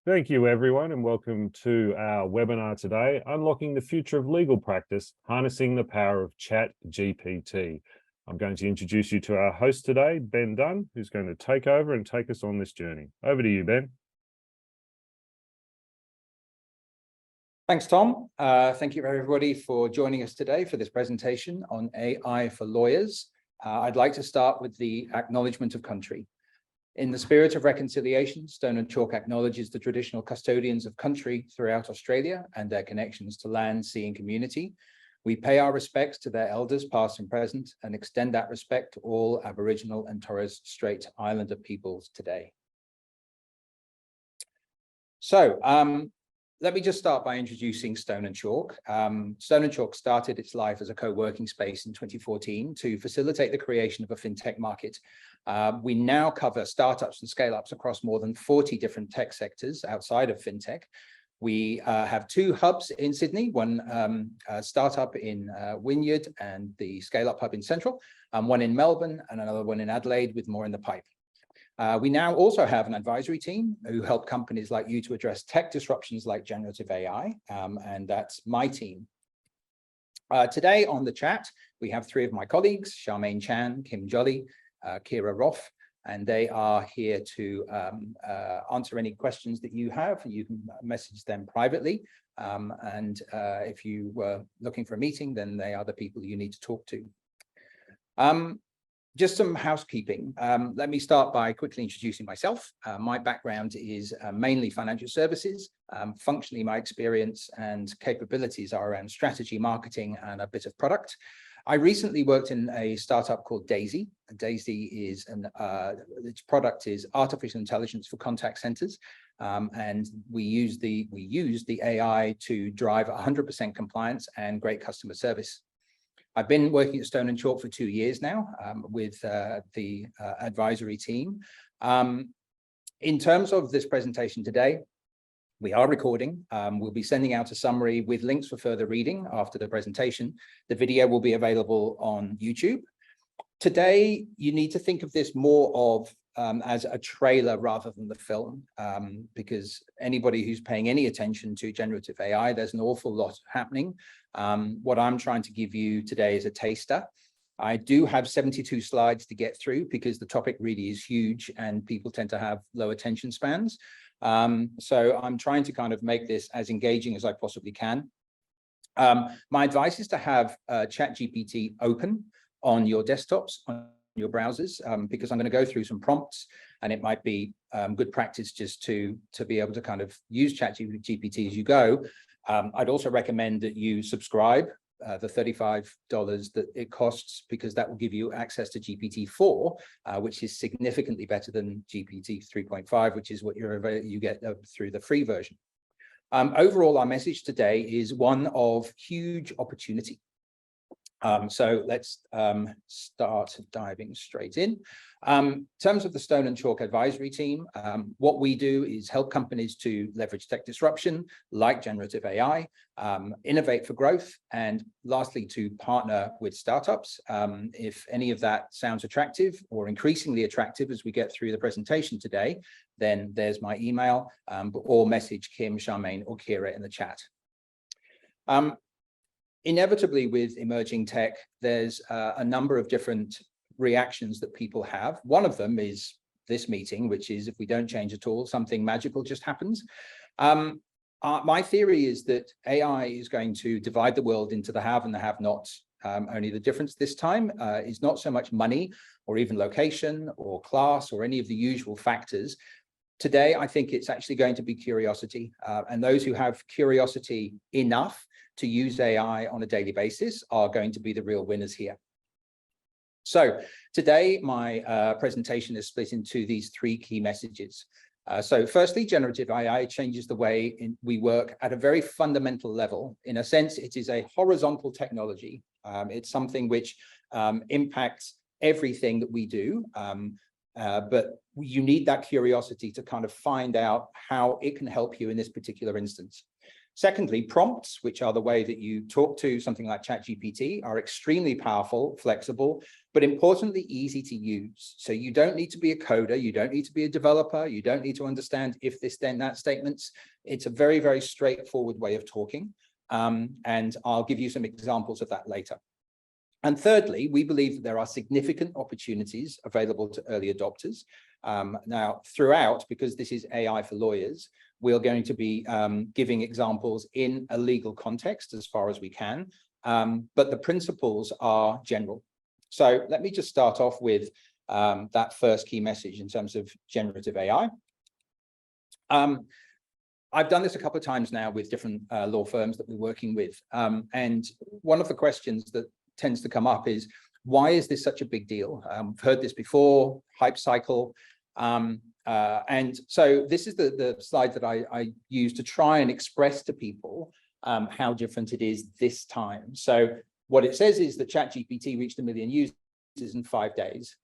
Thank you, everyone, and welcome to our webinar today, Unlocking the Future of Legal Practice, Harnessing the Power of ChatGPT. I'm going to introduce you to our host today, Ben Dunn, who's going to take over and take us on this journey. Over to you, Ben. Thanks, Tom. Thank you, everybody, for joining us today for this presentation on AI for lawyers. I'd like to start with the acknowledgement of country. In the spirit of reconciliation, Stone and Chalk acknowledges the traditional custodians of country throughout Australia and their connections to land, sea, and community. We pay our respects to their elders, past and present, and extend that respect to all Aboriginal and Torres Strait Islander peoples today. So, let me just start by introducing Stone and Chalk. Stone and Chalk started its life as a co-working space in 2014 to facilitate the creation of a fintech market. We now cover startups and scale-ups across more than 40 different tech sectors outside of fintech. We have two hubs in Sydney, one startup in Wynyard and the scale-up hub in Central, one in Melbourne and another one in Adelaide with more in the pipe. We now also have an advisory team who help companies like you to address tech disruptions like generative AI, and that's my team. Today on the chat, we have three of my colleagues, Charmaine Chan, Kim Jolly, Kira Roth, and they are here to answer any questions that you have. You can message them privately, and if you were looking for a meeting, then they are the people you need to talk to. Just some housekeeping. Let me start by quickly introducing myself. My background is mainly financial services. Functionally, my experience and capabilities are around strategy, marketing, and a bit of product. I recently worked in a startup called Daisy. Daisy is its product is artificial intelligence for contact centers, and we use the AI to drive 100% compliance and great customer service. I've been working at Stone and Chalk for 2 years now with the advisory team. In terms of this presentation today, we are recording. We'll be sending out a summary with links for further reading after the presentation. The video will be available on YouTube. Today, you need to think of this more of as a trailer rather than the film, because anybody who's paying any attention to generative AI, there's an awful lot happening. What I'm trying to give you today is a taster. I do have 72 slides to get through because the topic really is huge and people tend to have low attention spans. So I'm trying to kind of make this as engaging as I possibly can. My advice is to have ChatGPT open on your desktops, on your browsers, because I'm going to go through some prompts, and it might be good practice just to be able to kind of use ChatGPT as you go. I'd also recommend that you subscribe the $35 that it costs, because that will give you access to GPT-4, which is significantly better than GPT 3.5, which is what you get through the free version. Overall, our message today is one of huge opportunity. So let's start diving straight in. In terms of the Stone and Chalk advisory team, what we do is help companies to leverage tech disruption like generative AI, innovate for growth, and lastly, to partner with startups. If any of that sounds attractive or increasingly attractive as we get through the presentation today, then there's my email, or message Kim, Charmaine, or Kira in the chat. Inevitably, with emerging tech, there's a number of different reactions that people have. One of them is this meeting, which is if we don't change at all, something magical just happens. My theory is that AI is going to divide the world into the have and the have-nots. Only the difference this time is not so much money or even location or class or any of the usual factors. Today, I think it's actually going to be curiosity, and those who have curiosity enough to use AI on a daily basis are going to be the real winners here. So today, my presentation is split into these three key messages. So firstly, generative AI changes the way we work at a very fundamental level. In a sense, it is a horizontal technology. It's something which impacts everything that we do. But you need that curiosity to kind of find out how it can help you in this particular instance. Secondly, prompts, which are the way that you talk to something like ChatGPT, are extremely powerful, flexible, but importantly, easy to use. So you don't need to be a coder, you don't need to be a developer, you don't need to understand if this, then that statements. It's a very, very straightforward way of talking. And I'll give you some examples of that later. And thirdly, we believe that there are significant opportunities available to early adopters. Now, throughout, because this is AI for lawyers, we're going to be giving examples in a legal context as far as we can, but the principles are general. So let me just start off with that first key message in terms of generative AI. I've done this a couple of times now with different law firms that we're working with. And one of the questions that tends to come up is, why is this such a big deal? I've heard this before, hype cycle. And so this is the slide that I use to try and express to people how different it is this time. So what it says is that ChatGPT reached 1 million users in 5 days,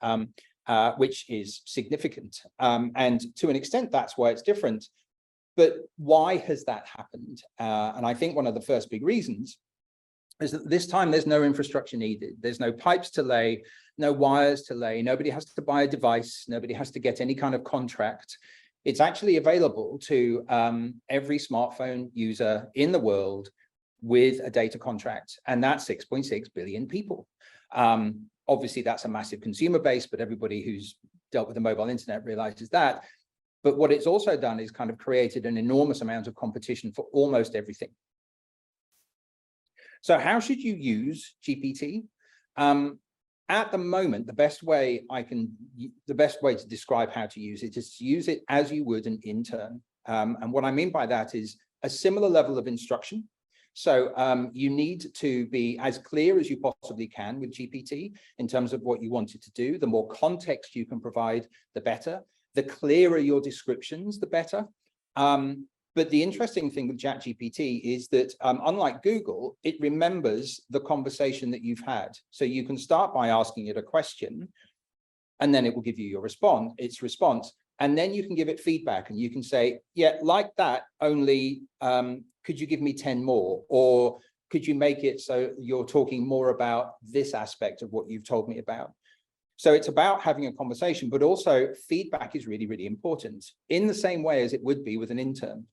which is significant. And to an extent, that's why it's different. But why has that happened? And I think one of the first big reasons is that this time there's no infrastructure needed. There's no pipes to lay, no wires to lay. Nobody has to buy a device. Nobody has to get any kind of contract. It's actually available to every smartphone user in the world with a data contract, and that's 6.6 billion people. Obviously, that's a massive consumer base, but everybody who's dealt with the mobile internet realizes that. But what it's also done is kind of created an enormous amount of competition for almost everything. So how should you use GPT? At the moment, the best way to describe how to use it is to use it as you would an intern. And what I mean by that is a similar level of instruction. So you need to be as clear as you possibly can with GPT in terms of what you want it to do. The more context you can provide, the better. The clearer your descriptions, the better. But the interesting thing with ChatGPT is that unlike Google, it remembers the conversation that you've had. So you can start by asking it a question, and then it will give you its response. And then you can give it feedback and you can say, yeah, like that, only could you give me 10 more? Or could you make it so you're talking more about this aspect of what you've told me about? So it's about having a conversation, but also feedback is really, really important in the same way as it would be with an intern.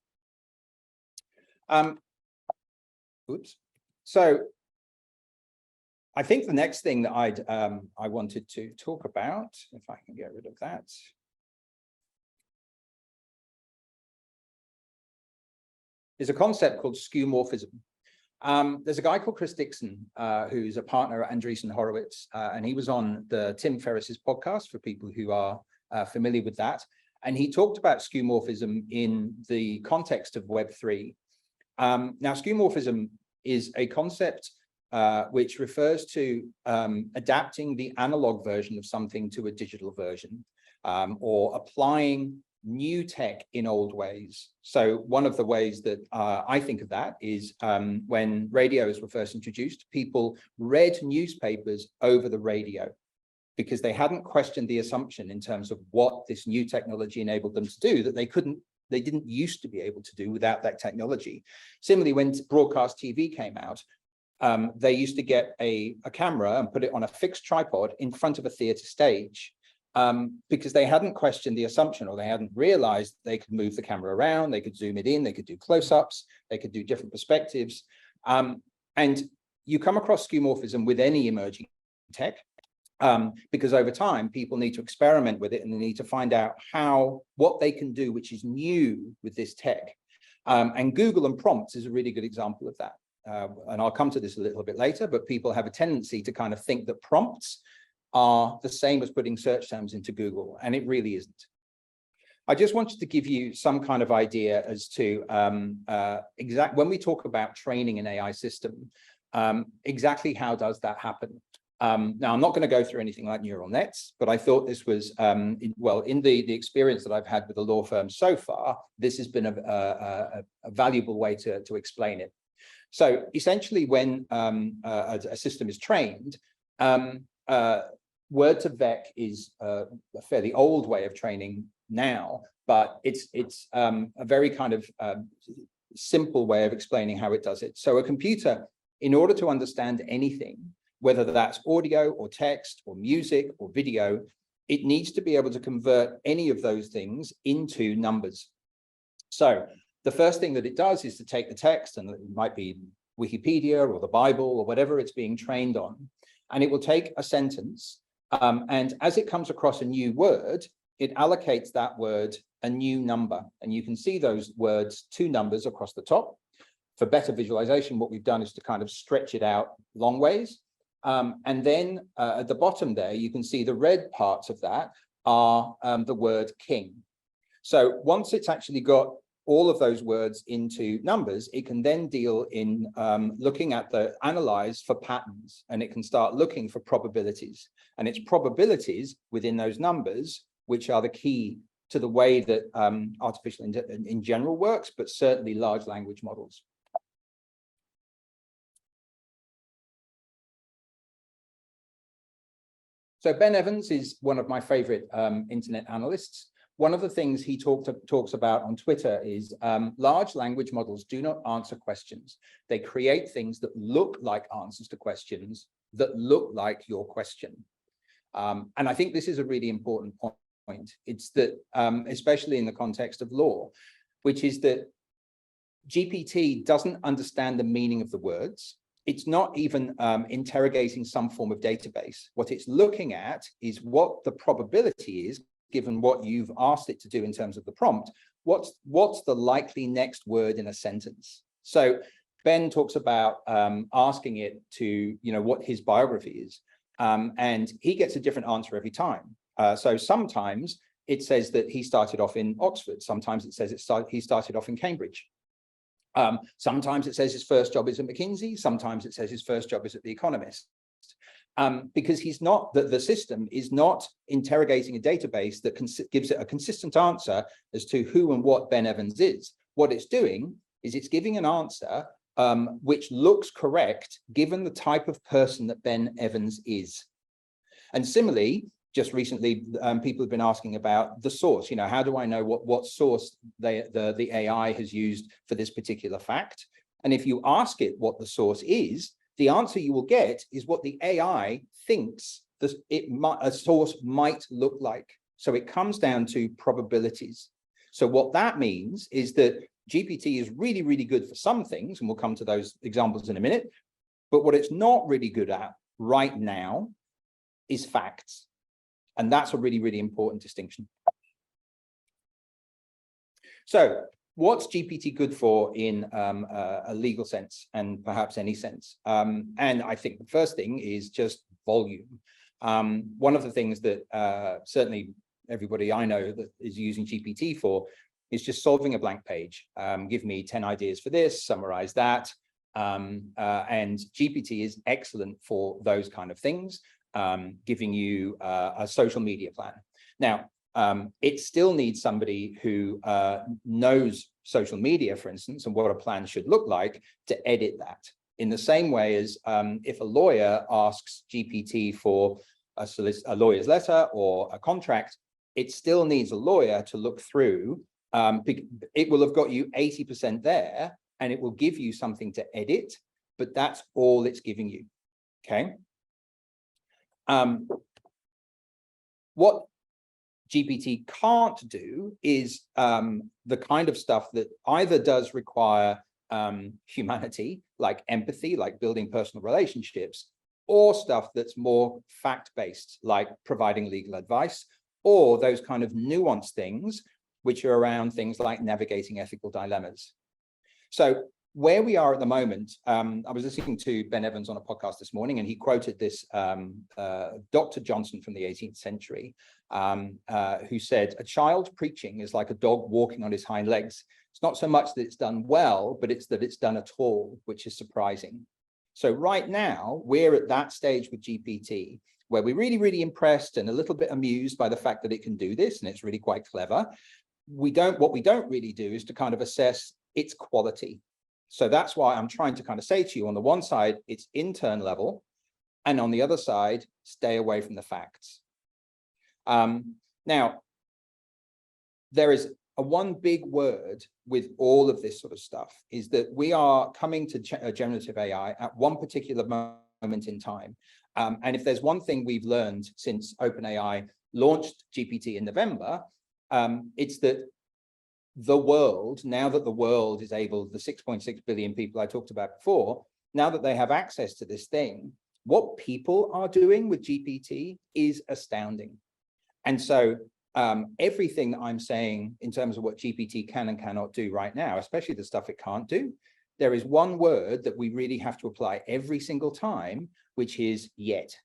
So I think the next thing that I wanted to talk about, if I can get rid of that. Is a concept called skeuomorphism. There's a guy called Chris Dixon, who's a partner at Andreessen Horowitz, and he was on the Tim Ferriss's podcast for people who are familiar with that. And he talked about skeuomorphism in the context of Web3. Now, skeuomorphism is a concept which refers to adapting the analog version of something to a digital version, or applying new tech in old ways. So one of the ways that I think of that is when radios were first introduced, people read newspapers over the radio because they hadn't questioned the assumption in terms of what this new technology enabled them to do that they didn't used to be able to do without that technology. Similarly, when broadcast TV came out, they used to get a camera and put it on a fixed tripod in front of a theater stage. Because they hadn't questioned the assumption, or they hadn't realized they could move the camera around, they could zoom it in, they could do close-ups, they could do different perspectives. And you come across skeuomorphism with any emerging tech, because over time, people need to experiment with it and they need to find out what they can do, which is new with this tech. And Google and prompts is a really good example of that. And I'll come to this a little bit later, but people have a tendency to kind of think that prompts are the same as putting search terms into Google, and it really isn't. I just wanted to give you some kind of idea as to when we talk about training an AI system, exactly how does that happen? Now, I'm not going to go through anything like neural nets, but I thought this was, in the experience that I've had with the law firm so far, this has been a valuable way to explain it. So essentially, when a system is trained, word2vec is a fairly old way of training now, but it's a very kind of simple way of explaining how it does it. So a computer, in order to understand anything, whether that's audio or text or music or video, it needs to be able to convert any of those things into numbers. So the first thing that it does is to take the text, and it might be Wikipedia or the Bible or whatever it's being trained on, and it will take a sentence, and as it comes across a new word, it allocates that word a new number. And you can see those words, 2 numbers across the top. For better visualization, what we've done is to kind of stretch it out long ways. And then at the bottom there, you can see the red parts of that are the word king. So once it's actually got all of those words into numbers, it can then deal in looking at analyze for patterns, and it can start looking for probabilities. And it's probabilities within those numbers which are the key to the way that artificial intelligence in general works, but certainly large language models. So Ben Evans is one of my favorite internet analysts. One of the things he talks about on Twitter is large language models do not answer questions. They create things that look like answers to questions that look like your question. And I think this is a really important point. It's that, especially in the context of law, which is that GPT doesn't understand the meaning of the words. It's not even interrogating some form of database. What it's looking at is what the probability is, given what you've asked it to do in terms of the prompt. What's the likely next word in a sentence? So Ben talks about asking it to, what his biography is, and he gets a different answer every time. So sometimes it says that he started off in Oxford. Sometimes it says he started off in Cambridge. Sometimes it says his first job is at McKinsey. Sometimes it says his first job is at The Economist. Because he's not, the system is not interrogating a database that gives it a consistent answer as to who and what Ben Evans is. What it's doing is it's giving an answer which looks correct given the type of person that Ben Evans is. And similarly, just recently, people have been asking about the source. How do I know what source the AI has used for this particular fact? And if you ask it what the source is, the answer you will get is what the AI thinks a source might look like. So it comes down to probabilities. So what that means is that GPT is really, really good for some things, and we'll come to those examples in a minute. But what it's not really good at right now is facts. And that's a really, really important distinction. So what's GPT good for in a legal sense, and perhaps any sense? And I think the first thing is just volume. One of the things that certainly everybody I know that is using GPT for is just solving a blank page. Give me 10 ideas for this, summarize that. And GPT is excellent for those kind of things, giving you a social media plan. Now, it still needs somebody who knows social media, for instance, and what a plan should look like to edit that. In the same way as if a lawyer asks GPT for a lawyer's letter or a contract, it still needs a lawyer to look through. It will have got you 80% there, and it will give you something to edit, but that's all it's giving you, okay? What GPT can't do is the kind of stuff that either does require humanity, like empathy, like building personal relationships, or stuff that's more fact-based, like providing legal advice, or those kind of nuanced things, which are around things like navigating ethical dilemmas. So where we are at the moment, I was listening to Ben Evans on a podcast this morning, and he quoted this Dr. Johnson from the 18th century, who said, "A child preaching is like a dog walking on his hind legs. It's not so much that it's done well, but it's that it's done at all, which is surprising." So right now, we're at that stage with GPT, where we're really, really impressed and a little bit amused by the fact that it can do this, and it's really quite clever. What we don't really do is to kind of assess its quality. So that's why I'm trying to kind of say to you, on the one side, it's intern level, and on the other side, stay away from the facts. Now, there is one big word with all of this sort of stuff is that we are coming to generative AI at one particular moment in time. And if there's one thing we've learned since OpenAI launched GPT in November, it's that the world, now that the world is able, the 6.6 billion people I talked about before, now that they have access to this thing, what people are doing with GPT is astounding. And so everything that I'm saying in terms of what GPT can and cannot do right now, especially the stuff it can't do, there is one word that we really have to apply every single time, which is yet.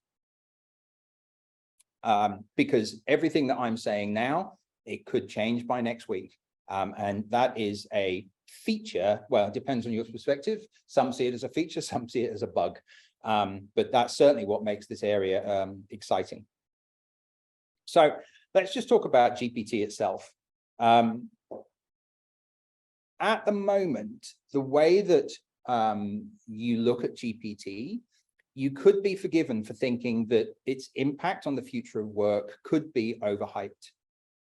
Because everything that I'm saying now, it could change by next week. And that is a feature. Well, it depends on your perspective. Some see it as a feature, some see it as a bug. But that's certainly what makes this area exciting. So let's just talk about GPT itself. At the moment, the way that you look at GPT, you could be forgiven for thinking that its impact on the future of work could be overhyped.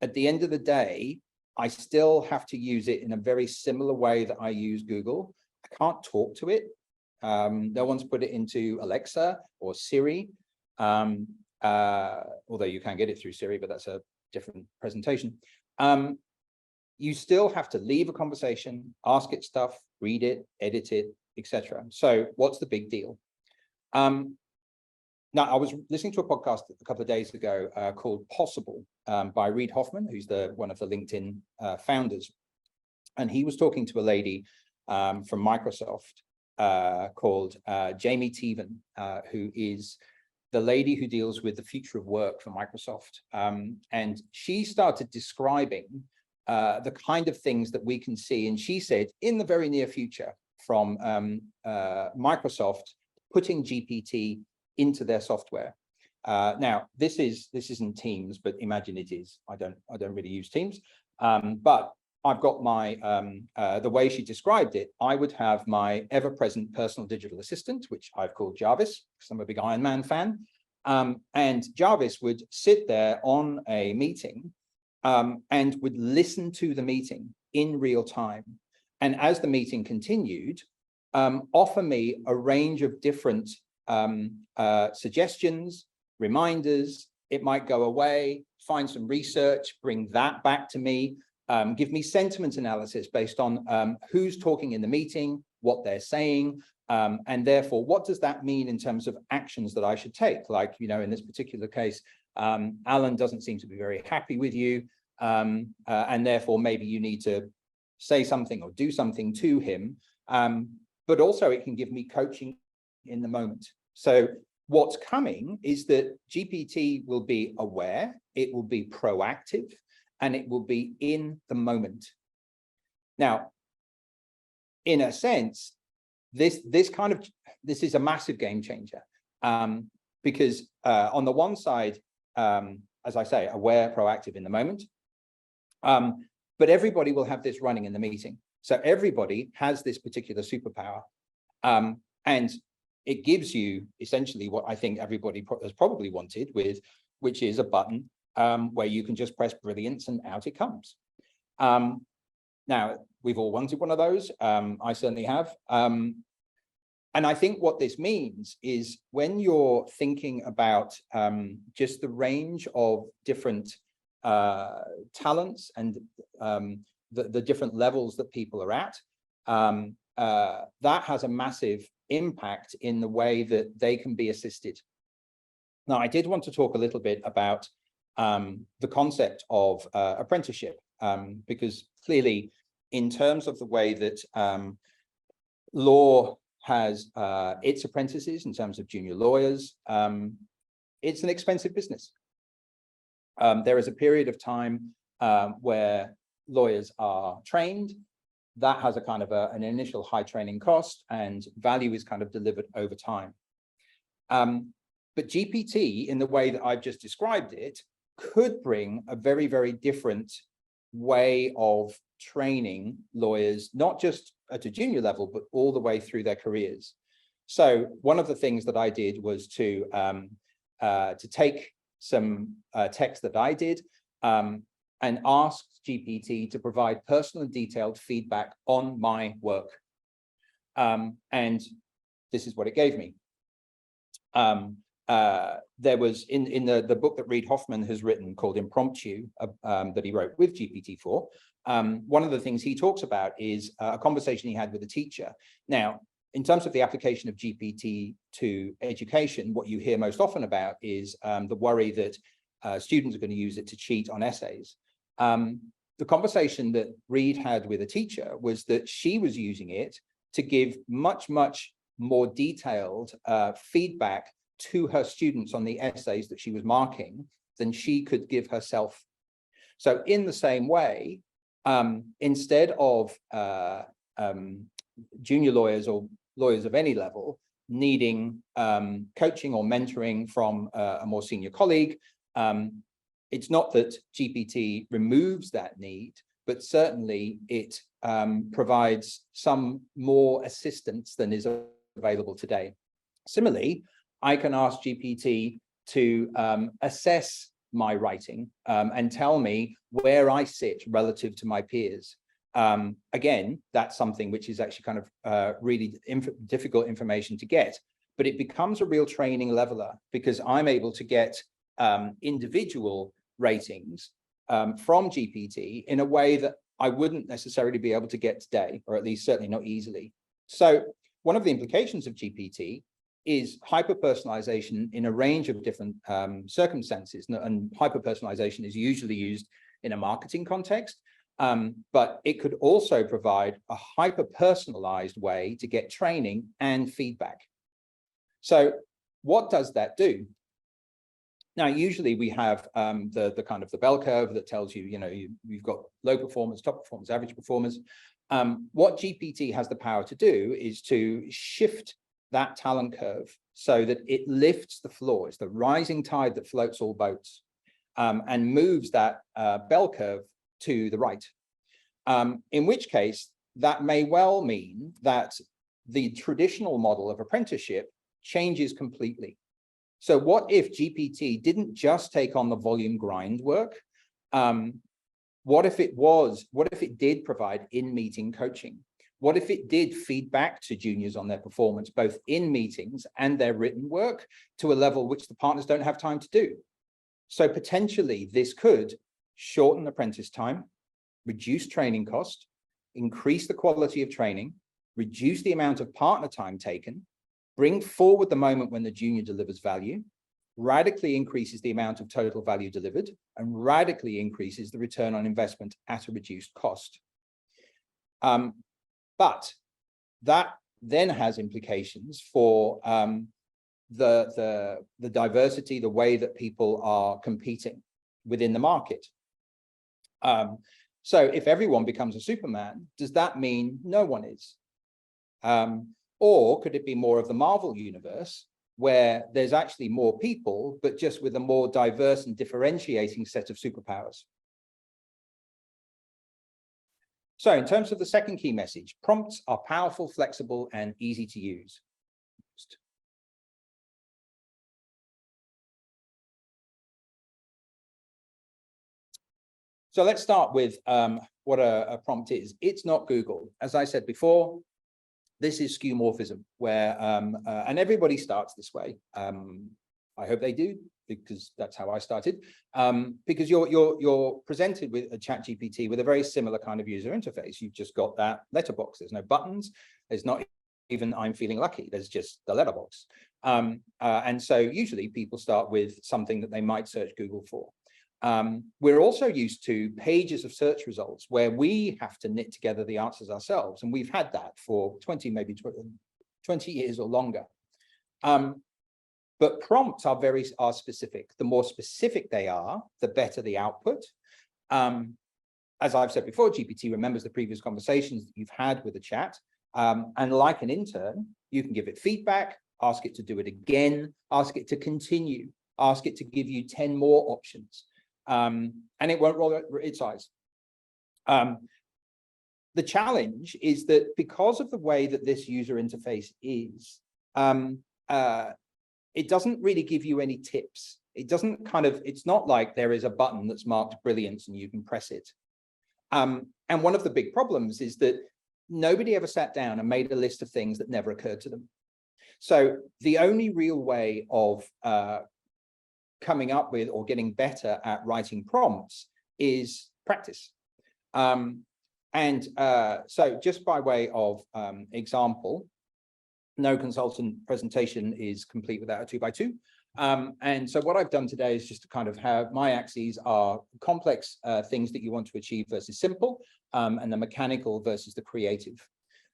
At the end of the day, I still have to use it in a very similar way that I use Google. I can't talk to it. No one's put it into Alexa or Siri, although you can get it through Siri, but that's a different presentation. You still have to leave a conversation, ask it stuff, read it, edit it, etc. So what's the big deal? Now, I was listening to a podcast a couple of days ago called Possible by Reid Hoffman, who's one of the LinkedIn founders. And he was talking to a lady from Microsoft called Jamie Teven, who is the lady who deals with the future of work for Microsoft. And she started describing the kind of things that we can see. And she said, in the very near future, from Microsoft putting GPT into their software. Now, this isn't Teams, but imagine it is. I don't really use Teams, but I've got my the way she described it. I would have my ever-present personal digital assistant, which I've called Jarvis, because I'm a big Iron Man fan, and Jarvis would sit there on a meeting and would listen to the meeting in real time, and as the meeting continued, offer me a range of different suggestions, reminders. It might go away, find some research, bring that back to me, give me sentiment analysis based on who's talking in the meeting, what they're saying, and therefore, what does that mean in terms of actions that I should take? Like, you know, in this particular case, Alan doesn't seem to be very happy with you, and therefore maybe you need to say something or do something to him. But also it can give me coaching in the moment. So what's coming is that GPT will be aware, it will be proactive, and it will be in the moment. Now, in a sense, this is a massive game changer, because on the one side, as I say, aware, proactive in the moment, but everybody will have this running in the meeting. So everybody has this particular superpower, and it gives you essentially what I think everybody has probably wanted, which is a button where you can just press brilliance and out it comes. Now, we've all wanted one of those. I certainly have. And I think what this means is when you're thinking about just the range of different talents and the different levels that people are at, that has a massive impact in the way that they can be assisted. Now, I did want to talk a little bit about the concept of apprenticeship, because clearly, in terms of the way that law has its apprentices, in terms of junior lawyers, it's an expensive business. There is a period of time where lawyers are trained. That has a kind of an initial high training cost, and value is kind of delivered over time. But GPT, in the way that I've just described it, could bring a very, very different way of training lawyers, not just at a junior level, but all the way through their careers. So one of the things that I did was to take some text that I did, and asked GPT to provide personal and detailed feedback on my work. And this is what it gave me. There was in the book that Reid Hoffman has written called Impromptu, that he wrote with GPT-4. One of the things he talks about is a conversation he had with a teacher. Now, in terms of the application of GPT to education, what you hear most often about is the worry that students are going to use it to cheat on essays. The conversation that Reid had with a teacher was that she was using it to give much more detailed feedback to her students on the essays that she was marking than she could give herself. So in the same way, instead of junior lawyers or lawyers of any level needing coaching or mentoring from a more senior colleague, it's not that GPT removes that need, but certainly it provides some more assistance than is available today. Similarly, I can ask GPT to assess my writing and tell me where I sit relative to my peers. Again, that's something which is actually kind of really difficult information to get, but it becomes a real training leveler because I'm able to get individual ratings from GPT in a way that I wouldn't necessarily be able to get today, or at least certainly not easily. So one of the implications of GPT is hyper-personalization in a range of different circumstances. And hyper-personalization is usually used in a marketing context, but it could also provide a hyper-personalized way to get training and feedback. So what does that do? Now, usually we have the kind of the bell curve that tells you, you've got low performers, top performers, average performers. What GPT has the power to do is to shift that talent curve so that it lifts the floor. It's the rising tide that floats all boats, and moves that bell curve to the right. In which case, that may well mean that the traditional model of apprenticeship changes completely. So what if GPT didn't just take on the volume grind work? What if it did provide in-meeting coaching? What if it did feedback to juniors on their performance, both in meetings and their written work, to a level which the partners don't have time to do? So potentially this could shorten apprentice time, reduce training cost, increase the quality of training, reduce the amount of partner time taken, bring forward the moment when the junior delivers value, radically increases the amount of total value delivered, and radically increases the return on investment at a reduced cost. But that then has implications for the diversity, the way that people are competing within the market. So if everyone becomes a Superman, does that mean no one is? Or could it be more of the Marvel universe, where there's actually more people, but just with a more diverse and differentiating set of superpowers? So in terms of the second key message, prompts are powerful, flexible, and easy to use. So let's start with what a prompt is. It's not Google. As I said before, this is skeuomorphism, where, and everybody starts this way. I hope they do, because that's how I started. Because you're presented with a ChatGPT with a very similar kind of user interface. You've just got that letterbox. There's no buttons. There's not even I'm feeling lucky. There's just the letterbox. And so usually people start with something that they might search Google for. We're also used to pages of search results where we have to knit together the answers ourselves. And we've had that for 20, maybe 20 years or longer. But prompts are specific. The more specific they are, the better the output. As I've said before, GPT remembers the previous conversations that you've had with the chat. And like an intern, you can give it feedback, ask it to do it again, ask it to continue, ask it to give you 10 more options. And it won't roll its eyes. The challenge is that because of the way that this user interface is, it doesn't really give you any tips. It doesn't it's not like there is a button that's marked brilliance and you can press it. And one of the big problems is that nobody ever sat down and made a list of things that never occurred to them. So the only real way of coming up with or getting better at writing prompts is practice. So just by way of example, no consultant presentation is complete without a 2x2. And so what I've done today is just to kind of have my axes are complex things that you want to achieve versus simple, and the mechanical versus the creative.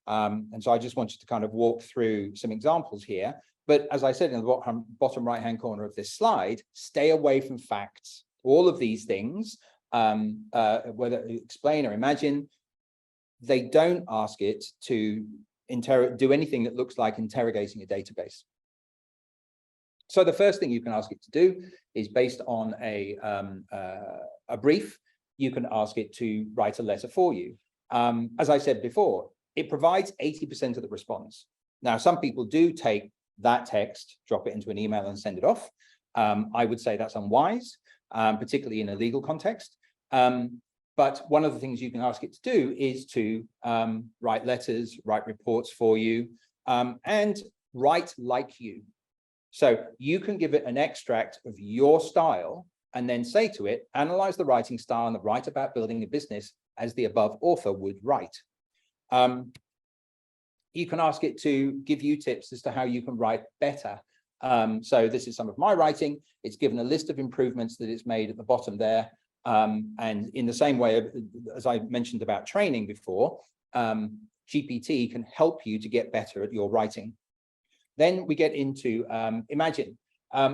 And so I just wanted to kind of walk through some examples here. But as I said in the bottom right-hand corner of this slide, stay away from facts. All of these things, whether explain or imagine, they don't ask it to do anything that looks like interrogating a database. So the first thing you can ask it to do is, based on a brief, you can ask it to write a letter for you. As I said before, it provides 80% of the response. Now, some people do take that text, drop it into an email and send it off. I would say that's unwise, particularly in a legal context. But one of the things you can ask it to do is to write letters, write reports for you, and write like you. So you can give it an extract of your style and then say to it, analyze the writing style and write about building a business as the above author would write. You can ask it to give you tips as to how you can write better. So this is some of my writing. It's given a list of improvements that it's made at the bottom there. And in the same way, as I mentioned about training before, GPT can help you to get better at your writing. Then we get into imagine.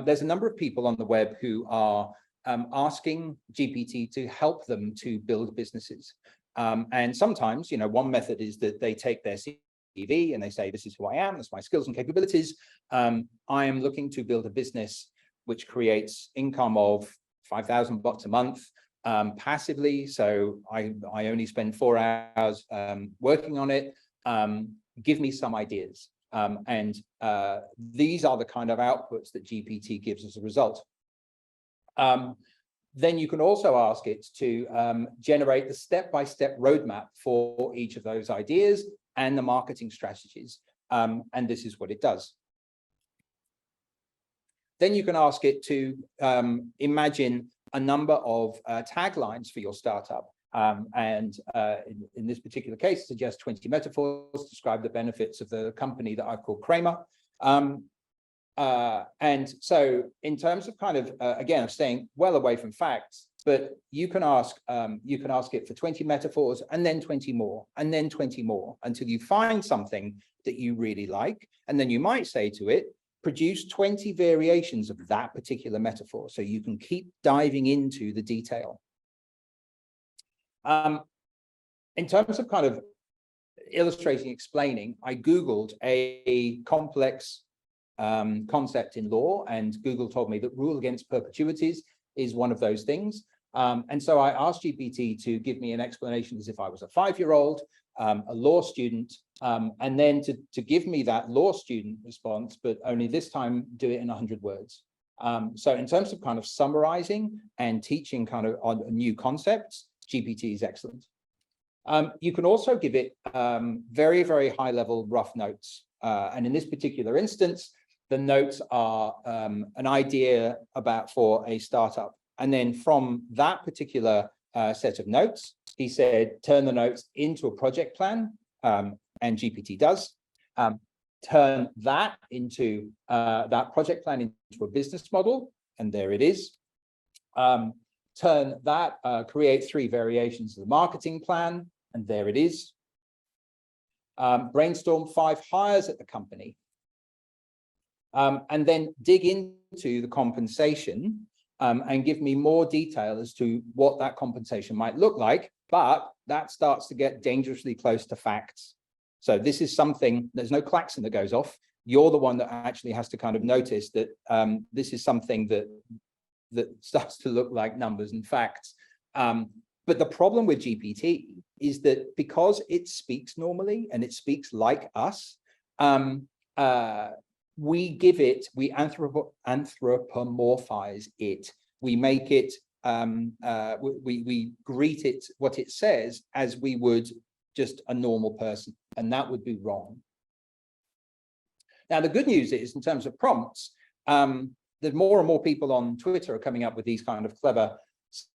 There's a number of people on the web who are asking GPT to help them to build businesses. And sometimes, one method is that they take their CV and they say, this is who I am, that's my skills and capabilities. I am looking to build a business which creates income of $5,000 a month passively. So I only spend 4 hours working on it. Give me some ideas. These are the kind of outputs that GPT gives as a result. Then you can also ask it to generate the step-by-step roadmap for each of those ideas and the marketing strategies. And this is what it does. Then you can ask it to imagine a number of taglines for your startup. In this particular case, suggest 20 metaphors, describe the benefits of the company that I've called Kramer. And so in terms of again, of staying well away from facts, but you can ask it for 20 metaphors and then 20 more and then 20 more until you find something that you really like. And then you might say to it, produce 20 variations of that particular metaphor. So you can keep diving into the detail. In terms of illustrating, explaining, I Googled a complex concept in law, and Google told me that rule against perpetuities is one of those things. And so I asked GPT to give me an explanation as if I was a 5-year-old, a law student, and then to give me that law student response, but only this time do it in 100 words. So in terms of summarizing and teaching on new concepts, GPT is excellent. You can also give it very, very high level rough notes. And in this particular instance, the notes are an idea for a startup. And then from that particular set of notes, he said, turn the notes into a project plan, and GPT does. Turn that into that project plan into a business model, and there it is. Turn that, create 3 variations of the marketing plan, and there it is. Brainstorm 5 hires at the company. And then dig into the compensation and give me more detail as to what that compensation might look like, but that starts to get dangerously close to facts. So this is something, there's no klaxon that goes off. You're the one that actually has to notice that this is something that starts to look like numbers and facts. But the problem with GPT is that because it speaks normally and it speaks like us, we give it, we anthropomorphize it. We make it, we greet it, what it says, as we would just a normal person, and that would be wrong. Now, the good news is, in terms of prompts, that more and more people on Twitter are coming up with these kind of clever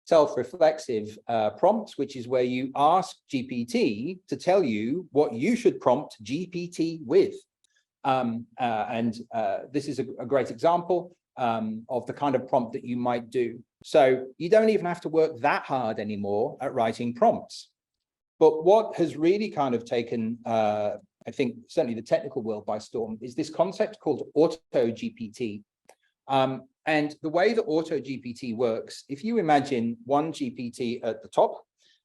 self-reflexive prompts, which is where you ask GPT to tell you what you should prompt GPT with. This is a great example of the kind of prompt that you might do. So you don't even have to work that hard anymore at writing prompts. But what has really kind of taken, I think, certainly the technical world by storm is this concept called auto-GPT. And the way that auto-GPT works, if you imagine one GPT at the top,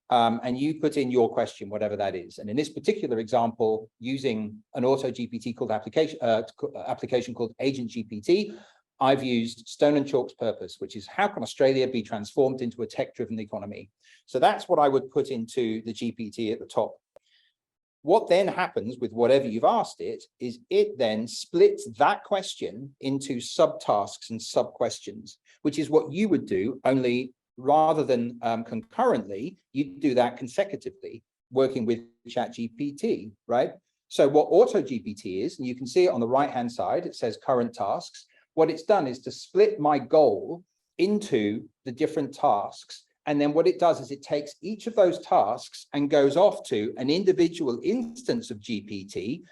and you put in your question, whatever that is. And in this particular example, using an auto-GPT called application called Agent GPT, I've used Stone and Chalk's purpose, which is how can Australia be transformed into a tech-driven economy? So that's what I would put into the GPT at the top. What then happens with whatever you've asked it is it then splits that question into subtasks and sub-questions, which is what you would do, only rather than concurrently, you do that consecutively, working with ChatGPT, right? So what AutoGPT is, and you can see it on the right-hand side, it says current tasks. What it's done is to split my goal into the different tasks. And then what it does is it takes each of those tasks and goes off to an individual instance of GPT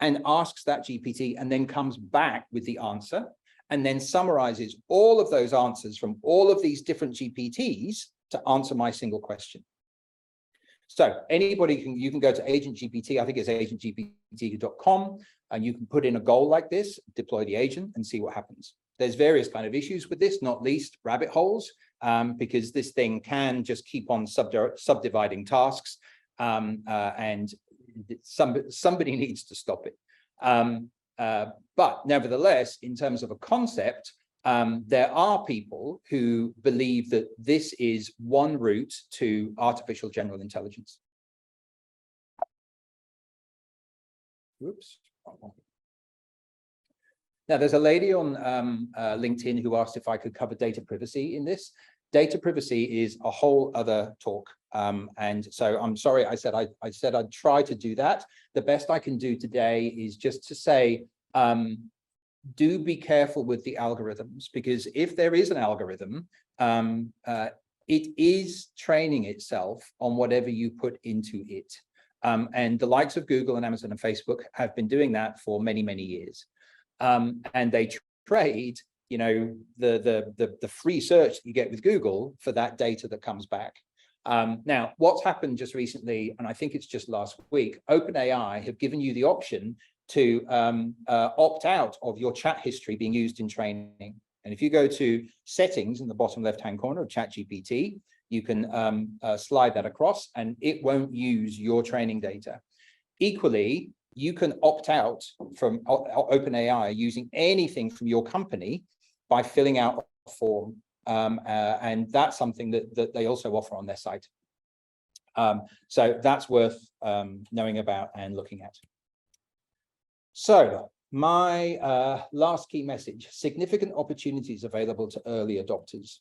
and asks that GPT and then comes back with the answer and then summarizes all of those answers from all of these different GPTs to answer my single question. So anybody you can go to Agent GPT, I think it's agentgpt.com, and you can put in a goal like this, deploy the agent and see what happens. There's various kind of issues with this, not least rabbit holes, because this thing can just keep on subdividing tasks, and somebody needs to stop it. But nevertheless, in terms of a concept, there are people who believe that this is one route to artificial general intelligence. Whoops. Now, there's a lady on LinkedIn who asked if I could cover data privacy in this. Data privacy is a whole other talk. And so I'm sorry, I said I'd try to do that. The best I can do today is just to say, do be careful with the algorithms, because if there is an algorithm, it is training itself on whatever you put into it. And the likes of Google and Amazon and Facebook have been doing that for many, many years. And they trade, you know, the free search that you get with Google for that data that comes back. Now, what's happened just recently, and I think it's just last week, OpenAI have given you the option to opt out of your chat history being used in training. And if you go to settings in the bottom left-hand corner of ChatGPT, you can slide that across and it won't use your training data. Equally, you can opt out from OpenAI using anything from your company by filling out a form. And that's something that they also offer on their site. So that's worth knowing about and looking at. So my last key message: significant opportunities available to early adopters.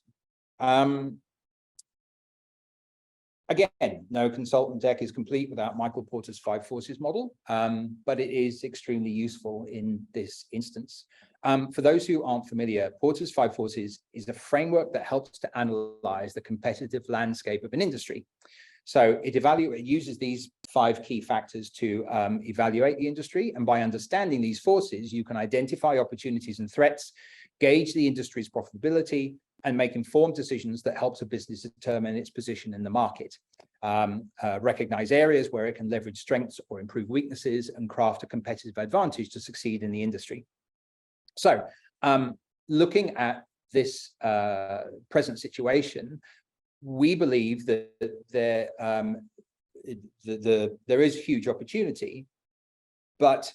Again, no consultant deck is complete without Michael Porter's 5 forces model, but it is extremely useful in this instance. For those who aren't familiar, Porter's 5 forces is a framework that helps to analyze the competitive landscape of an industry. So it uses these 5 key factors to evaluate the industry. And by understanding these forces, you can identify opportunities and threats, gauge the industry's profitability, and make informed decisions that helps a business determine its position in the market, recognize areas where it can leverage strengths or improve weaknesses, and craft a competitive advantage to succeed in the industry. So looking at this present situation, we believe that there is huge opportunity, but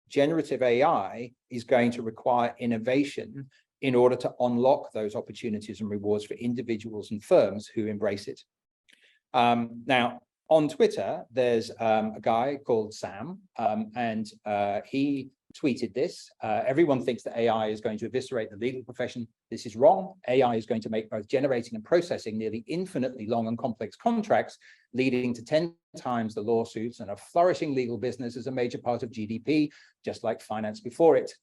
generative AI is going to require innovation in order to unlock those opportunities and rewards for individuals and firms who embrace it. Now, on Twitter, there's a guy called Sam, and he tweeted this. Everyone thinks that AI is going to eviscerate the legal profession. This is wrong. AI is going to make both generating and processing nearly infinitely long and complex contracts, leading to 10 times the lawsuits and a flourishing legal business as a major part of GDP, just like finance before it.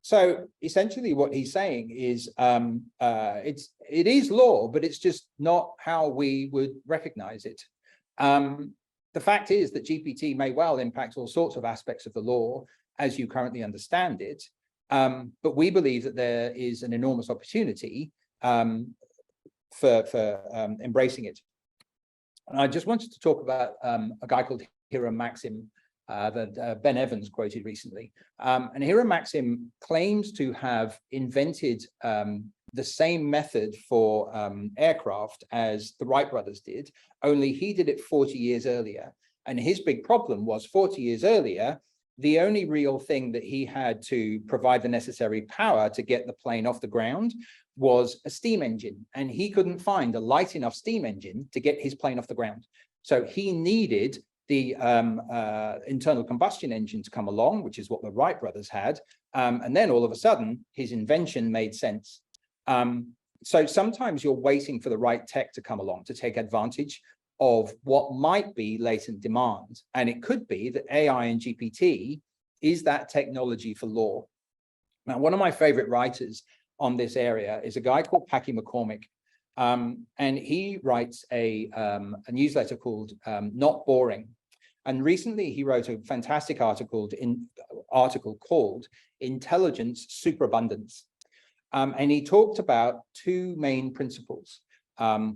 So essentially what he's saying is it is law, but it's just not how we would recognize it. The fact is that GPT may well impact all sorts of aspects of the law as you currently understand it. But we believe that there is an enormous opportunity for embracing it. And I just wanted to talk about a guy called Hiram Maxim that Ben Evans quoted recently. And Hiram Maxim claims to have invented the same method for aircraft as the Wright brothers did, only he did it 40 years earlier. And his big problem was 40 years earlier, the only real thing that he had to provide the necessary power to get the plane off the ground was a steam engine. And he couldn't find a light enough steam engine to get his plane off the ground. So he needed the internal combustion engine to come along, which is what the Wright brothers had. And then all of a sudden, his invention made sense. So sometimes you're waiting for the right tech to come along to take advantage of what might be latent demand. And it could be that AI and GPT is that technology for law. Now, one of my favorite writers on this area is a guy called Packy McCormick. And he writes a newsletter called Not Boring. And recently he wrote a fantastic article called Intelligence Superabundance. And he talked about two main principles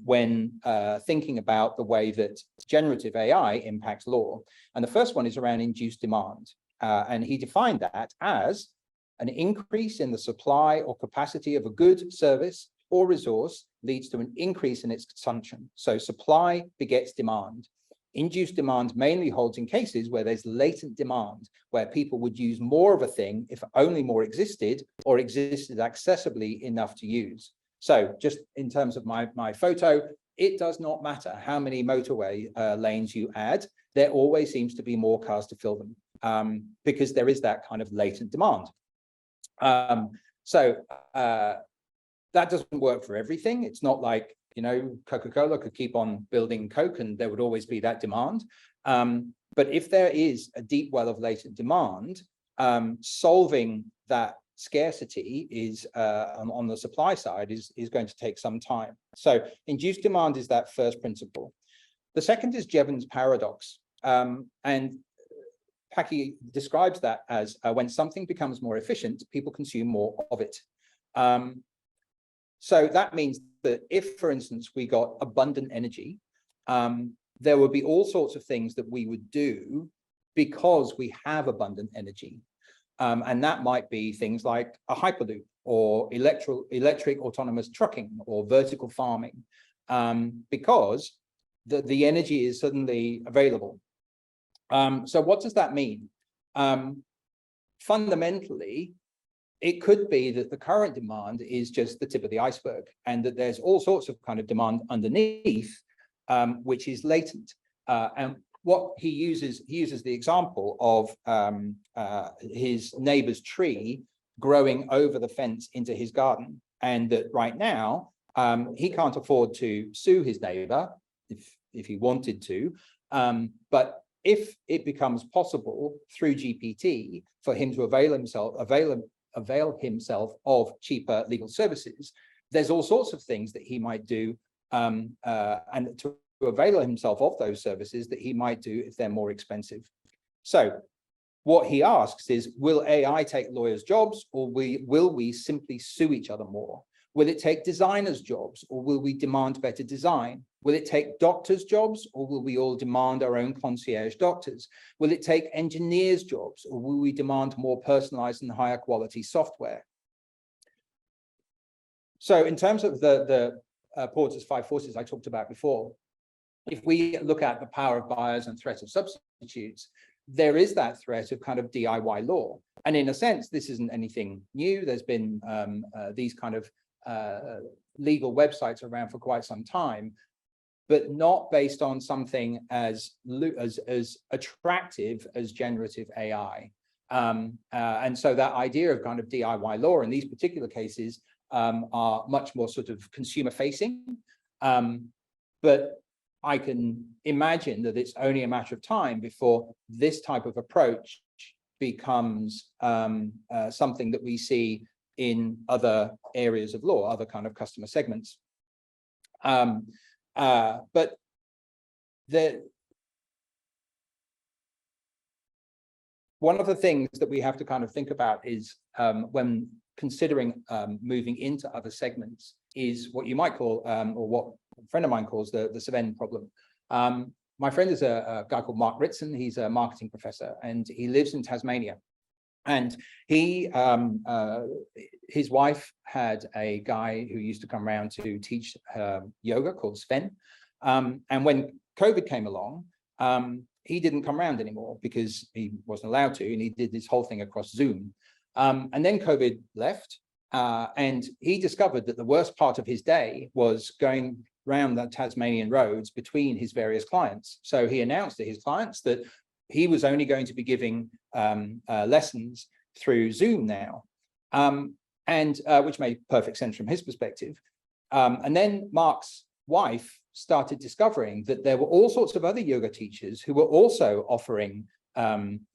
when thinking about the way that generative AI impacts law. And the first one is around induced demand. And he defined that as an increase in the supply or capacity of a good, service, or resource leads to an increase in its consumption. So supply begets demand. Induced demand mainly holds in cases where there's latent demand, where people would use more of a thing if only more existed or existed accessibly enough to use. So just in terms of my photo, it does not matter how many motorway lanes you add, there always seems to be more cars to fill them because there is that kind of latent demand. That doesn't work for everything. It's not like, you know, Coca-Cola could keep on building Coke and there would always be that demand. But if there is a deep well of latent demand, solving that scarcity is on the supply side is going to take some time. So induced demand is that first principle. The second is Jevons paradox. And Packy describes that as when something becomes more efficient, people consume more of it. So that means that if, for instance, we got abundant energy, there would be all sorts of things that we would do because we have abundant energy. And that might be things like a hyperloop or electric autonomous trucking or vertical farming, because the energy is suddenly available. So what does that mean? Fundamentally, it could be that the current demand is just the tip of the iceberg and that there's all sorts of kind of demand underneath, which is latent. And what he uses the example of his neighbor's tree growing over the fence into his garden. And that right now, he can't afford to sue his neighbor if he wanted to. But if it becomes possible through GPT for him to avail himself of cheaper legal services, there's all sorts of things that he might do and to avail himself of those services that he might do if they're more expensive. So what he asks is, will AI take lawyers' jobs, or will we simply sue each other more? Will it take designers' jobs, or will we demand better design? Will it take doctors' jobs, or will we all demand our own concierge doctors? Will it take engineers' jobs, or will we demand more personalized and higher quality software? So in terms of the Porter's 5 forces I talked about before, if we look at the power of buyers and threat of substitutes, there is that threat of kind of DIY law. And in a sense, this isn't anything new. There's been these kind of legal websites around for quite some time, but not based on something as attractive as generative AI. And so that idea of kind of DIY law in these particular cases are much more sort of consumer facing. But I can imagine that it's only a matter of time before this type of approach becomes something that we see in other areas of law, other kind of customer segments. But one of the things that we have to kind of think about is when considering moving into other segments is what you might call, or what a friend of mine calls the Sven problem. My friend is a guy called Mark Ritson. He's a marketing professor and he lives in Tasmania. And he, his wife had a guy who used to come around to teach yoga called Sven. And when COVID came along, he didn't come around anymore because he wasn't allowed to, and he did this whole thing across Zoom. And then COVID left, and he discovered that the worst part of his day was going around the Tasmanian roads between his various clients. So he announced to his clients that he was only going to be giving lessons through Zoom now, which made perfect sense from his perspective. And then Mark's wife started discovering that there were all sorts of other yoga teachers who were also offering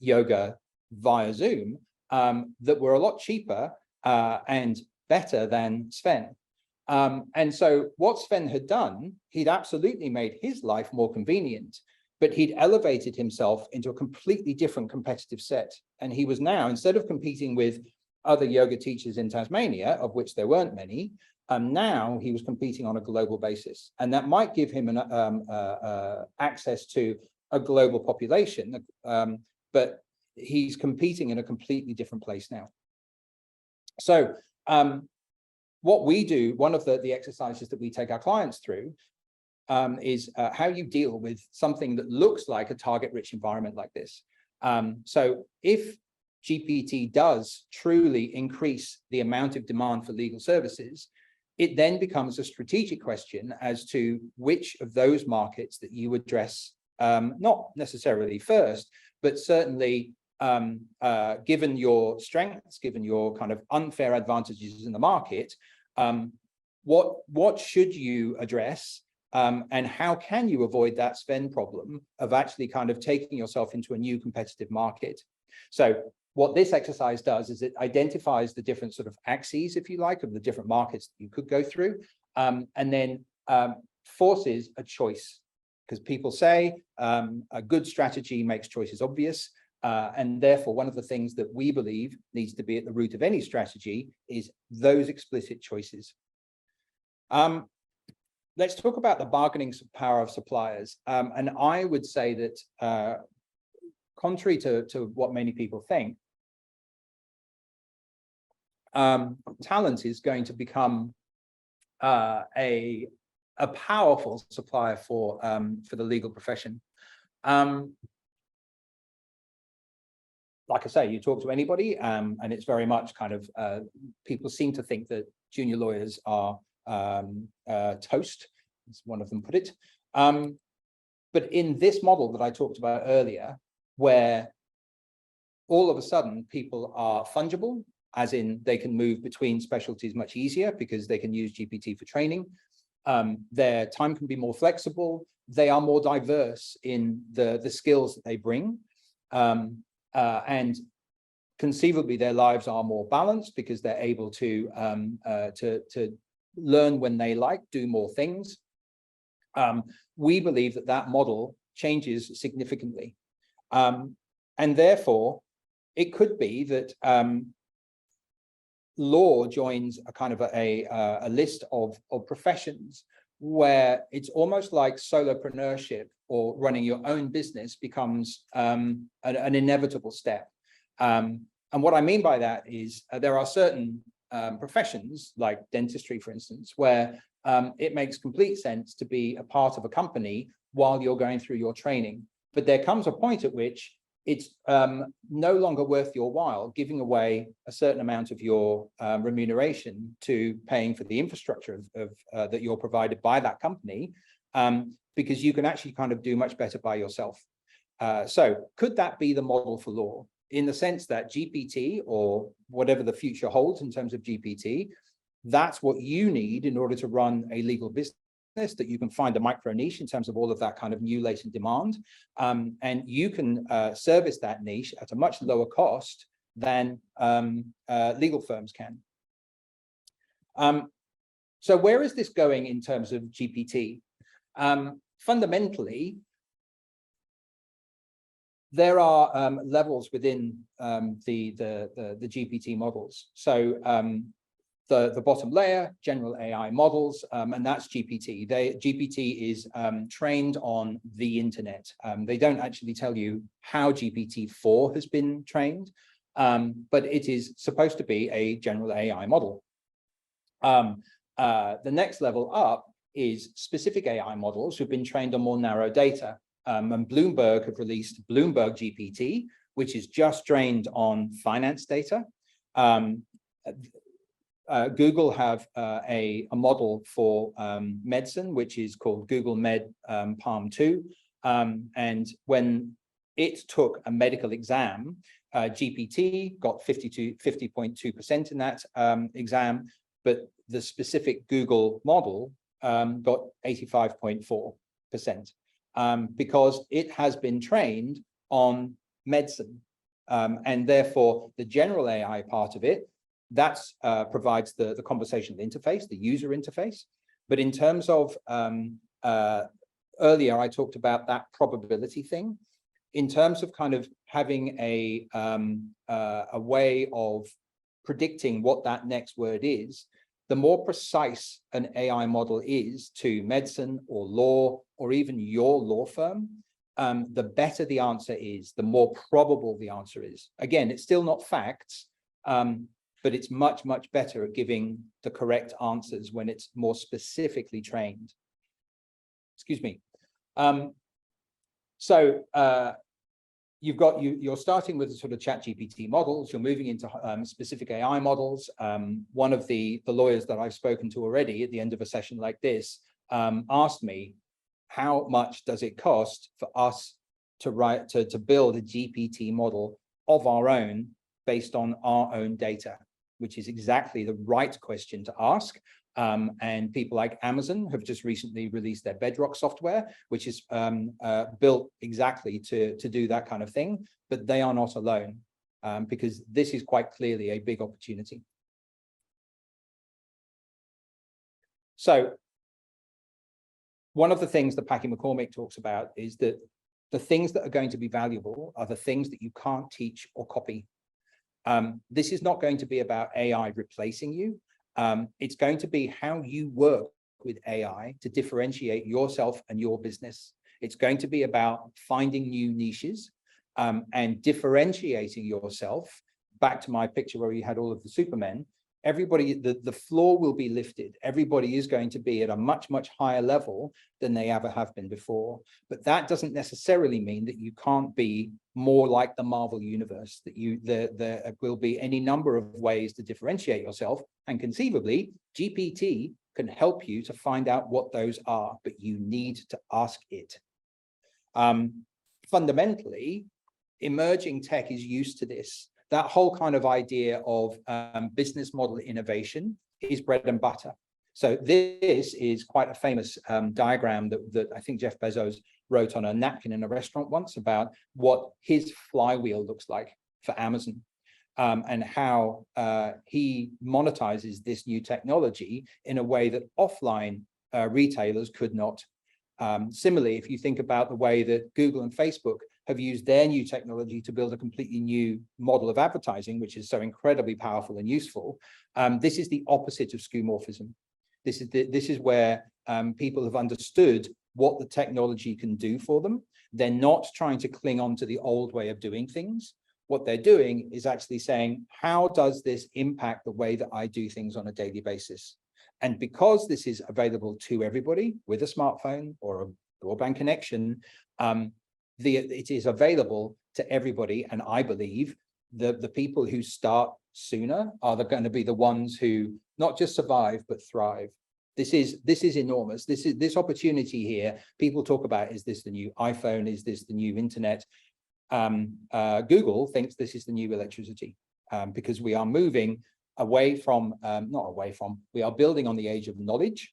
yoga via Zoom that were a lot cheaper and better than Sven. And so what Sven had done, he'd absolutely made his life more convenient, but he'd elevated himself into a completely different competitive set. And he was now, instead of competing with other yoga teachers in Tasmania, of which there weren't many, now he was competing on a global basis. And that might give him an access to a global population, but he's competing in a completely different place now. So what we do, one of the exercises that we take our clients through is how you deal with something that looks like a target-rich environment like this. So if GPT does truly increase the amount of demand for legal services, it then becomes a strategic question as to which of those markets that you address, not necessarily first, but certainly given your strengths, given your kind of unfair advantages in the market, what should you address, and how can you avoid that Sven problem of actually kind of taking yourself into a new competitive market? So what this exercise does is it identifies the different sort of axes, if you like, of the different markets that you could go through, and then forces a choice. Because people say a good strategy makes choices obvious. And therefore, one of the things that we believe needs to be at the root of any strategy is those explicit choices. Let's talk about the bargaining power of suppliers. And I would say that contrary to what many people think, talent is going to become a powerful supplier for the legal profession. Like I say, you talk to anybody, and it's very much kind of people seem to think that junior lawyers are toast, as one of them put it. But in this model that I talked about earlier, where all of a sudden people are fungible, as in they can move between specialties much easier because they can use GPT for training. Their time can be more flexible. They are more diverse in the skills that they bring. And conceivably their lives are more balanced because they're able to learn when they like, do more things. We believe that that model changes significantly. And therefore, it could be that law joins a kind of a list of professions where it's almost like solopreneurship or running your own business becomes an inevitable step. And what I mean by that is there are certain professions like dentistry, for instance, where it makes complete sense to be a part of a company while you're going through your training. But there comes a point at which it's no longer worth your while giving away a certain amount of your remuneration to paying for the infrastructure that you're provided by that company, because you can actually kind of do much better by yourself. So could that be the model for law? in the sense that GPT, or whatever the future holds in terms of GPT, that's what you need in order to run a legal business, that you can find a micro niche in terms of all of that kind of new latent demand. And you can service that niche at a much lower cost than legal firms can. So where is this going in terms of GPT? Fundamentally, there are levels within the GPT models. So the bottom layer, general AI models, and that's GPT. GPT is trained on the internet. They don't actually tell you how GPT-4 has been trained, but it is supposed to be a general AI model. The next level up is specific AI models who've been trained on more narrow data. And Bloomberg have released Bloomberg GPT, which is just trained on finance data. Google have a model for medicine, which is called Google Med Palm 2. And when it took a medical exam, GPT got 50.2% in that exam, but the specific Google model got 85.4%. Because it has been trained on medicine. And therefore, the general AI part of it, that provides the conversational interface, the user interface. But in terms of, earlier I talked about that probability thing. In terms of kind of having a way of predicting what that next word is, the more precise an AI model is to medicine or law or even your law firm, the better the answer is, the more probable the answer is. Again, it's still not facts, but it's much, much better at giving the correct answers when it's more specifically trained. Excuse me. You're starting with the sort of ChatGPT models, you're moving into specific AI models. One of the lawyers that I've spoken to already at the end of a session like this asked me, how much does it cost for us to build a GPT model of our own based on our own data, which is exactly the right question to ask. And people like Amazon have just recently released their Bedrock software, which is built exactly to do that kind of thing, but they are not alone, because this is quite clearly a big opportunity. So one of the things that Packy McCormick talks about is that the things that are going to be valuable are the things that you can't teach or copy. This is not going to be about AI replacing you. It's going to be how you work with AI to differentiate yourself and your business. It's going to be about finding new niches and differentiating yourself. Back to my picture where you had all of the Supermen, everybody, the floor will be lifted. Everybody is going to be at a much, much higher level than they ever have been before. But that doesn't necessarily mean that you can't be more like the Marvel universe, that there will be any number of ways to differentiate yourself. And conceivably, GPT can help you to find out what those are, but you need to ask it. Fundamentally, emerging tech is used to this. That whole kind of idea of business model innovation is bread and butter. So this is quite a famous diagram that I think Jeff Bezos wrote on a napkin in a restaurant once about what his flywheel looks like for Amazon, and how he monetizes this new technology in a way that offline retailers could not. Similarly, if you think about the way that Google and Facebook have used their new technology to build a completely new model of advertising, which is so incredibly powerful and useful, this is the opposite of skeuomorphism. This is where people have understood what the technology can do for them. They're not trying to cling on to the old way of doing things. What they're doing is actually saying, how does this impact the way that I do things on a daily basis? And because this is available to everybody with a smartphone or a broadband connection, it is available to everybody. And I believe the people who start sooner are going to be the ones who not just survive, but thrive. This is enormous. This opportunity here, people talk about, is this the new iPhone? Is this the new internet? Google thinks this is the new electricity, because we are moving away from, not away from, we are building on the age of knowledge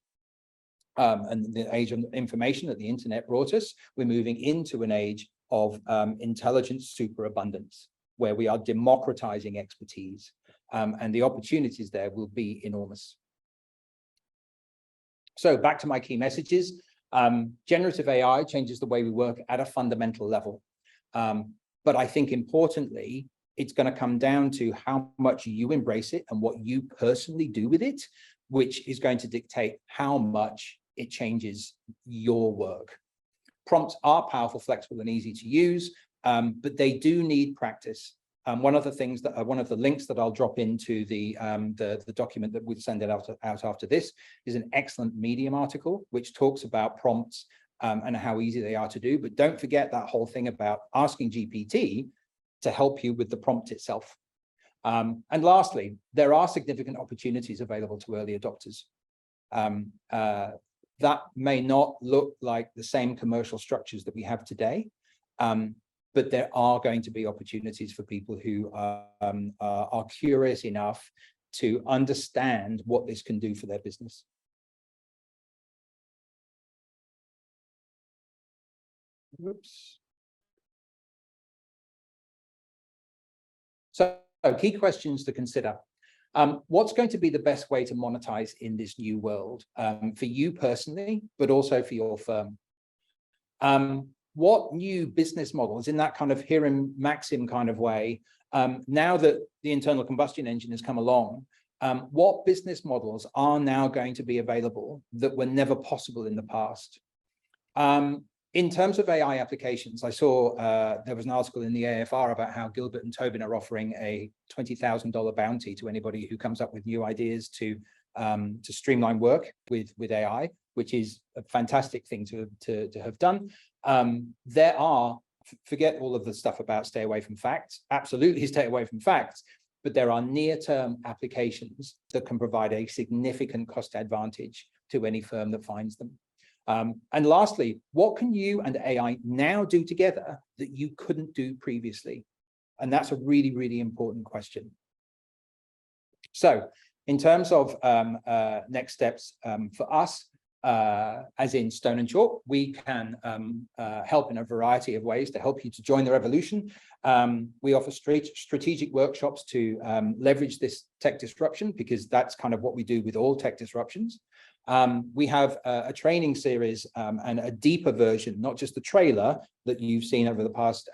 and the age of information that the internet brought us. We're moving into an age of intelligence superabundance, where we are democratizing expertise, and the opportunities there will be enormous. So back to my key messages. Generative AI changes the way we work at a fundamental level. But I think importantly, it's going to come down to how much you embrace it and what you personally do with it, which is going to dictate how much it changes your work. Prompts are powerful, flexible, and easy to use, but they do need practice. One of the things that one of the links that I'll drop into the document that we'll send it out after this is an excellent Medium article which talks about prompts and how easy they are to do. But don't forget that whole thing about asking GPT to help you with the prompt itself. And lastly, there are significant opportunities available to early adopters. That may not look like the same commercial structures that we have today, but there are going to be opportunities for people who are curious enough to understand what this can do for their business. Oops. So key questions to consider. What's going to be the best way to monetize in this new world for you personally, but also for your firm? What new business models in that kind of Hiram Maxim kind of way, now that the internal combustion engine has come along, what business models are now going to be available that were never possible in the past? In terms of AI applications, I saw there was an article in the AFR about how Gilbert and Tobin are offering a $20,000 bounty to anybody who comes up with new ideas to streamline work with AI, which is a fantastic thing to have done. There are, forget all of the stuff about stay away from facts, absolutely stay away from facts, but there are near-term applications that can provide a significant cost advantage to any firm that finds them. And lastly, what can you and AI now do together that you couldn't do previously? And that's a really, really important question. So in terms of next steps for us, as in Stone and Chalk, we can help in a variety of ways to help you to join the revolution. We offer strategic workshops to leverage this tech disruption, because that's kind of what we do with all tech disruptions. We have a training series and a deeper version, not just the trailer that you've seen over the past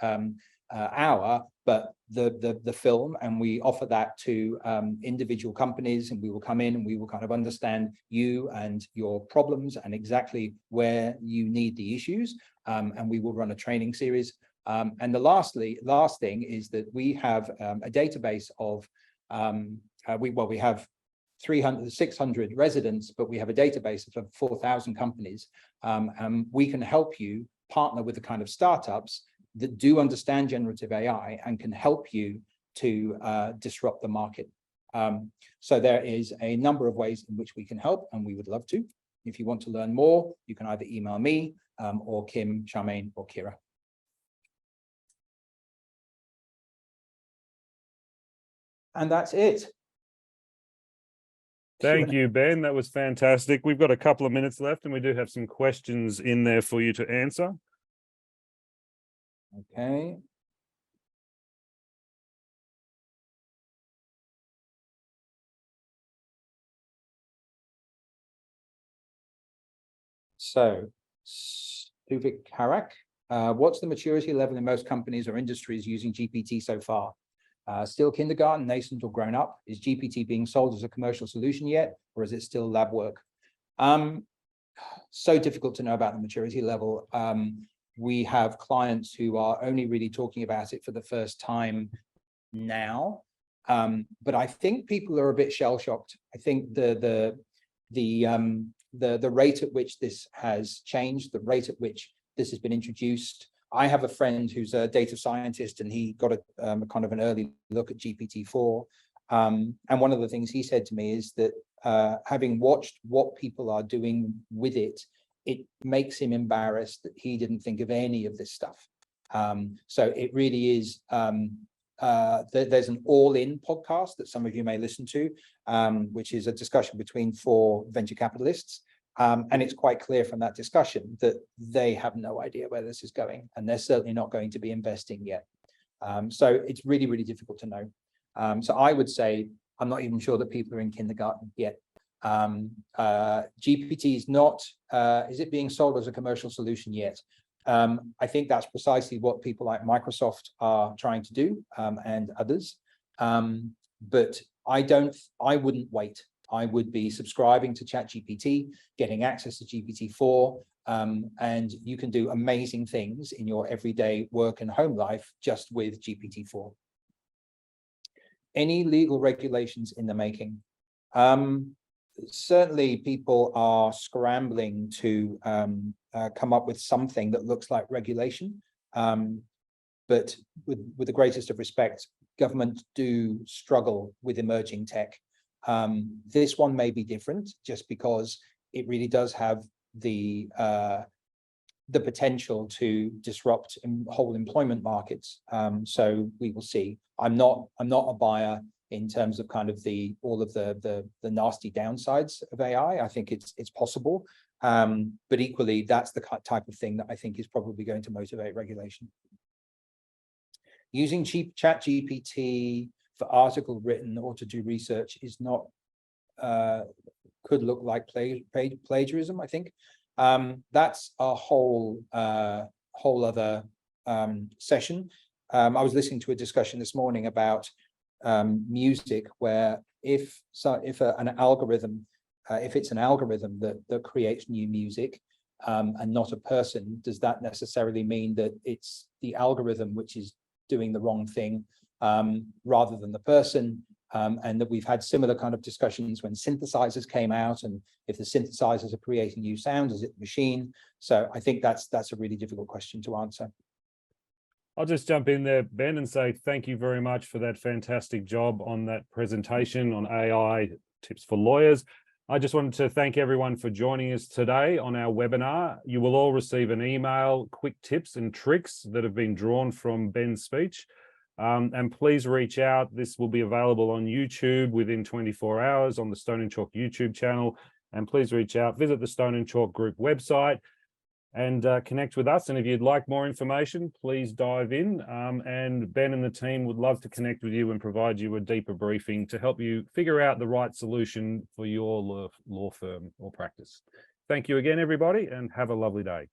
hour, but the film, and we offer that to individual companies, and we will come in and we will kind of understand you and your problems and exactly where you need the issues, and we will run a training series. And the last thing is that we have a database of we have 600 residents, but we have a database of 4,000 companies, and we can help you partner with the kind of startups that do understand generative AI and can help you to disrupt the market. So there is a number of ways in which we can help, and we would love to. If you want to learn more, you can either email me or Kim, Charmaine, or Kira. And that's it. Thank you, Ben. That was fantastic. We've got a couple of minutes left, and we do have some questions in there for you to answer. Okay. So, Suvik Harak, what's the maturity level in most companies or industries using GPT so far? Still kindergarten, nascent, or grown up? Is GPT being sold as a commercial solution yet, or is it still lab work? So difficult to know about the maturity level. We have clients who are only really talking about it for the first time now, but I think people are a bit shell-shocked. I think the rate at which this has changed, the rate at which this has been introduced. I have a friend who's a data scientist, and he got a kind of an early look at GPT-4. And one of the things he said to me is that having watched what people are doing with it, it makes him embarrassed that he didn't think of any of this stuff. So it really is, there's an all-in podcast that some of you may listen to, which is a discussion between 4 venture capitalists. And it's quite clear from that discussion that they have no idea where this is going, and they're certainly not going to be investing yet. So it's really, really difficult to know. So I would say, I'm not even sure that people are in kindergarten yet. GPT is not, is it being sold as a commercial solution yet? I think that's precisely what people like Microsoft are trying to do, and others. But I wouldn't wait. I would be subscribing to ChatGPT, getting access to GPT-4, and you can do amazing things in your everyday work and home life just with GPT-4. Any legal regulations in the making? Certainly people are scrambling to come up with something that looks like regulation. But with the greatest of respect, government do struggle with emerging tech. This one may be different just because it really does have the potential to disrupt whole employment markets. So we will see. I'm not a buyer in terms of kind of all of the nasty downsides of AI. I think it's possible, but equally that's the type of thing that I think is probably going to motivate regulation. Using ChatGPT for article written or to do research is not, could look like plagiarism, I think. That's a whole other session. I was listening to a discussion this morning about music, where if it's an algorithm that creates new music, and not a person, does that necessarily mean that it's the algorithm which is doing the wrong thing, rather than the person? And that we've had similar kind of discussions when synthesizers came out, and if the synthesizers are creating new sounds, is it the machine? So I think that's a really difficult question to answer. I'll just jump in there, Ben, and say thank you very much for that fantastic job on that presentation on AI tips for lawyers. I just wanted to thank everyone for joining us today on our webinar. You will all receive an email, quick tips and tricks that have been drawn from Ben's speech. And please reach out. This will be available on YouTube within 24 hours on the Stone & Chalk YouTube channel. And please reach out, visit the Stone & Chalk Group website, and connect with us. And if you'd like more information, please dive in. And Ben and the team would love to connect with you and provide you a deeper briefing to help you figure out the right solution for your law firm or practice. Thank you again, everybody, and have a lovely day.